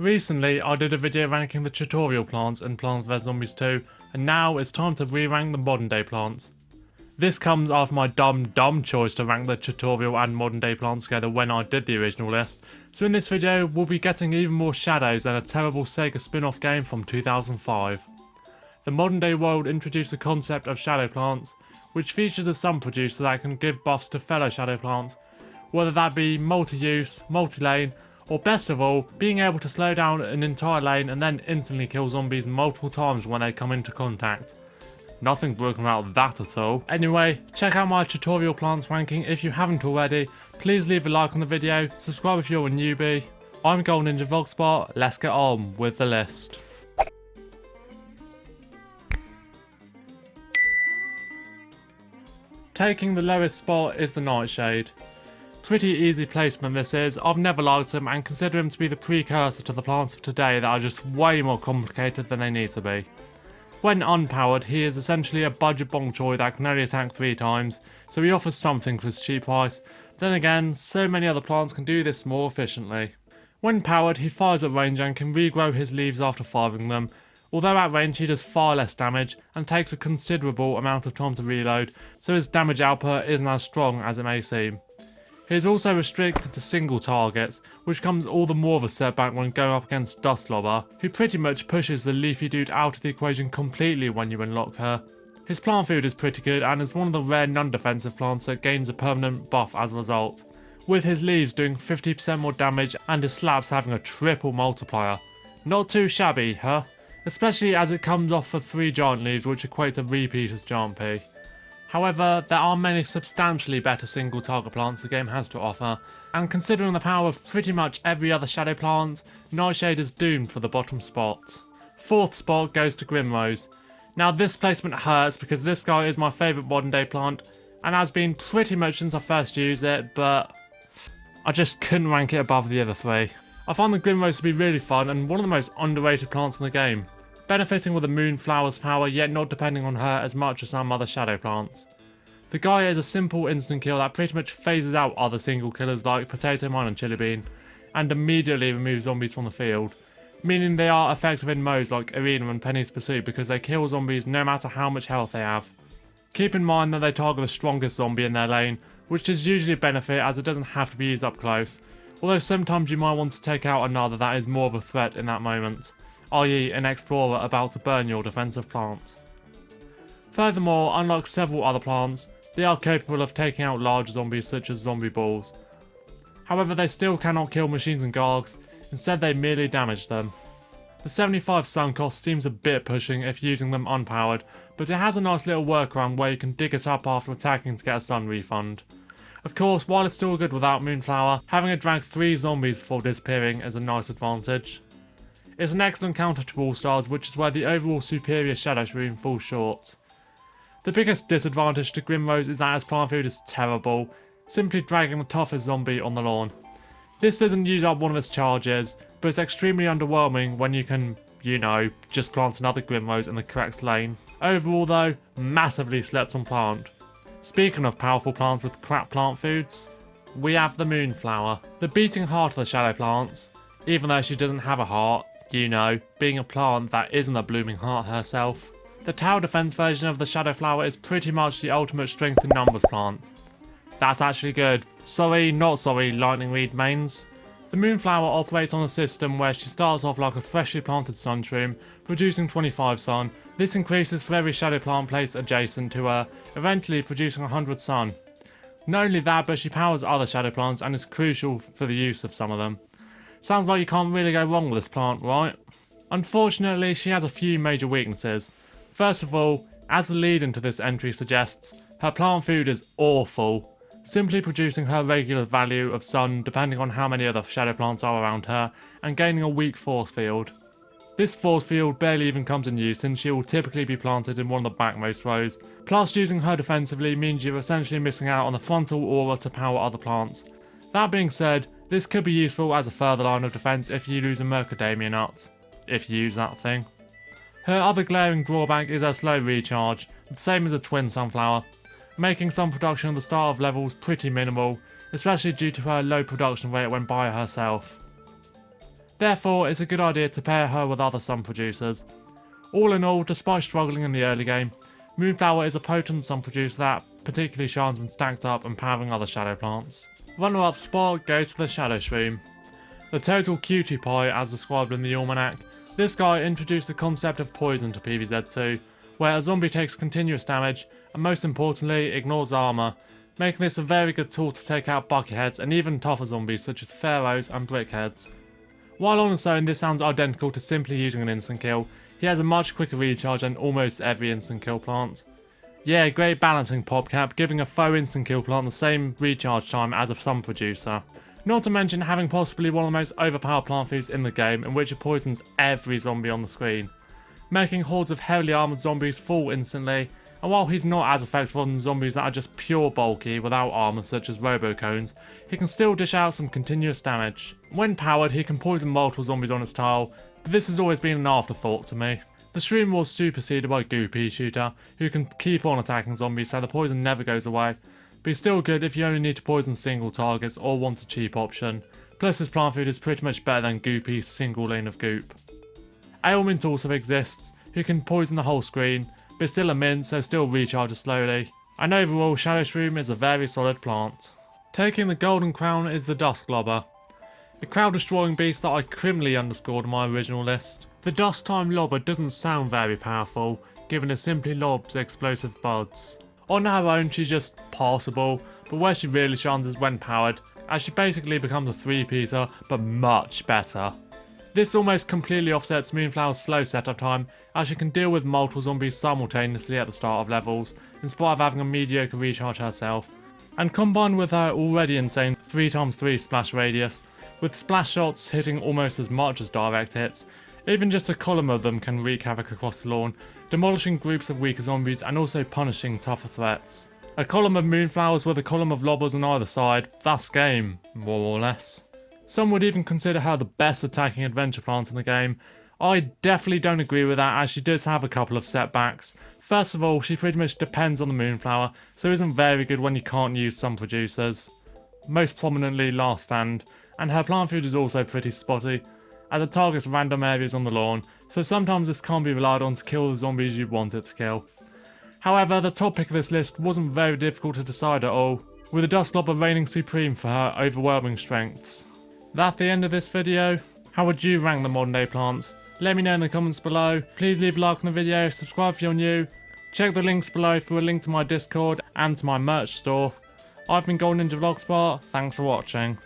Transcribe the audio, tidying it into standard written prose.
Recently, I did a video ranking the tutorial plants in Plants vs Zombies 2, and now it's time to re-rank the modern day plants. This comes after my dumb choice to rank the tutorial and modern day plants together when I did the original list, so in this video we'll be getting even more shadows than a terrible Sega spin-off game from 2005. The modern day world introduced the concept of shadow plants, which features a sun producer that can give buffs to fellow shadow plants, whether that be multi-use, multi-lane, or best of all, being able to slow down an entire lane and then instantly kill zombies multiple times when they come into contact. Nothing broken about that at all. Anyway, check out my tutorial plants ranking if you haven't already. Please leave a like on the video, subscribe if you're a newbie. I'm Golden Ninja Vlogspot, let's get on with the list. Taking the lowest spot is the Nightshade. Pretty easy placement this is. I've never liked him and consider him to be the precursor to the plants of today that are just way more complicated than they need to be. When unpowered, he is essentially a budget bong choy that can only attack 3 times, so he offers something for his cheap price. But then again, so many other plants can do this more efficiently. When powered, he fires at range and can regrow his leaves after firing them, although at range he does far less damage and takes a considerable amount of time to reload, so his damage output isn't as strong as it may seem. He is also restricted to single targets, which comes all the more of a setback when going up against Dusk Lobber, who pretty much pushes the leafy dude out of the equation completely when you unlock her. His plant food is pretty good and is one of the rare non-defensive plants that gains a permanent buff as a result, with his leaves doing 50% more damage and his slaps having a triple multiplier. Not too shabby, huh? Especially as it comes off of 3 giant leaves which equate to repeat as giant P. However, there are many substantially better single target plants the game has to offer, and considering the power of pretty much every other shadow plant, Nightshade is doomed for the bottom spot. 4th spot goes to Grimrose. Now this placement hurts because this guy is my favourite modern day plant, and has been pretty much since I first used it, but I just couldn't rank it above the other 3. I find the Grimrose to be really fun and one of the most underrated plants in the game, benefiting with the Moonflower's power yet not depending on her as much as some other shadow plants. The guy is a simple instant kill that pretty much phases out other single killers like Potato Mine and Chili Bean, and immediately removes zombies from the field, meaning they are effective in modes like Arena and Penny's Pursuit because they kill zombies no matter how much health they have. Keep in mind that they target the strongest zombie in their lane, which is usually a benefit as it doesn't have to be used up close, although sometimes you might want to take out another that is more of a threat in that moment, i.e. an explorer about to burn your defensive plant. Furthermore, unlike several other plants, they are capable of taking out large zombies such as zombie balls. However, they still cannot kill machines and gargs, instead they merely damage them. The 75 sun cost seems a bit pushing if using them unpowered, but it has a nice little workaround where you can dig it up after attacking to get a sun refund. Of course, while it's still good without Moonflower, having it drag 3 zombies before disappearing is a nice advantage. It's an excellent counter to All-Stars, which is where the overall superior Shadow-Shroom falls short. The biggest disadvantage to Grimrose is that his plant food is terrible, simply dragging the toughest zombie on the lawn. This doesn't use up one of its charges, but it's extremely underwhelming when you can, you know, just plant another Grimrose in the correct lane. Overall though, massively slept on plant. Speaking of powerful plants with crap plant foods, we have the Moonflower, the beating heart of the shadow plants, even though she doesn't have a heart. You know, being a plant that isn't a blooming heart herself. The tower defense version of the Shadow Flower is pretty much the ultimate strength in numbers plant. That's actually good. Sorry, not sorry, Lightning Reed mains. The Moonflower operates on a system where she starts off like a freshly planted sunshroom, producing 25 sun. This increases for every shadow plant placed adjacent to her, eventually producing 100 sun. Not only that, but she powers other shadow plants and is crucial for the use of some of them. Sounds like you can't really go wrong with this plant, right? Unfortunately, she has a few major weaknesses. First of all, as the lead into this entry suggests, her plant food is awful, simply producing her regular value of sun depending on how many other shadow plants are around her, and gaining a weak force field. This force field barely even comes in use since she will typically be planted in one of the backmost rows, plus using her defensively means you're essentially missing out on the frontal aura to power other plants. That being said, this could be useful as a further line of defense if you lose a Mercademia nut. If you use that thing. Her other glaring drawback is her slow recharge, the same as a twin sunflower, making sun production at the start of levels pretty minimal, especially due to her low production rate when by herself. Therefore, it's a good idea to pair her with other sun producers. All in all, despite struggling in the early game, Moonflower is a potent sun producer that particularly shines when stacked up and powering other shadow plants. Runner-up spot goes to the Shadow-Shroom. The total cutie pie as described in the almanac, this guy introduced the concept of poison to PvZ2, where a zombie takes continuous damage and most importantly ignores armour, making this a very good tool to take out bucketheads and even tougher zombies such as pharaohs and brickheads. While on its own this sounds identical to simply using an instant kill, he has a much quicker recharge than almost every instant kill plant. Yeah, great balancing PopCap, giving a faux instant kill plant the same recharge time as a sun producer. Not to mention having possibly one of the most overpowered plant foods in the game in which it poisons every zombie on the screen, making hordes of heavily armoured zombies fall instantly, and while he's not as effective on zombies that are just pure bulky without armour such as robo-cones, he can still dish out some continuous damage. When powered he can poison multiple zombies on his tile, but this has always been an afterthought to me. The Shroom was superseded by Goopy Shooter, who can keep on attacking zombies so the poison never goes away, but he's still good if you only need to poison single targets or want a cheap option, plus his plant food is pretty much better than Goopy's single lane of goop. Ailment also exists, who can poison the whole screen, but still a mint so still recharges slowly, and overall Shadow-Shroom is a very solid plant. Taking the golden crown is the Dusk Lobber, a crowd destroying beast that I criminally underscored in my original list. The Dusk Time Lobber doesn't sound very powerful, given it simply lobs explosive buds. On her own she's just passable, but where she really shines is when powered, as she basically becomes a 3-peater, but much better. This almost completely offsets Moonflower's slow setup time, as she can deal with multiple zombies simultaneously at the start of levels, in spite of having a mediocre recharge herself. And combined with her already insane 3x3 splash radius, with splash shots hitting almost as much as direct hits, even just a column of them can wreak havoc across the lawn, demolishing groups of weaker zombies and also punishing tougher threats. A column of Moonflowers with a column of lobbers on either side, that's game, more or less. Some would even consider her the best attacking adventure plant in the game. I definitely don't agree with that, as she does have a couple of setbacks. First of all, she pretty much depends on the Moonflower, so isn't very good when you can't use some producers. Most prominently Last Stand, and her plant food is also pretty spotty, as it targets random areas on the lawn, so sometimes this can't be relied on to kill the zombies you want it to kill. However, the top pick of this list wasn't very difficult to decide at all, with the Dusk Lobber reigning supreme for her overwhelming strengths. That's the end of this video. How would you rank the modern day plants? Let me know in the comments below. Please leave a like on the video, subscribe if you're new. Check the links below for a link to my Discord and to my merch store. I've been Golden Ninja Vlogspot, thanks for watching.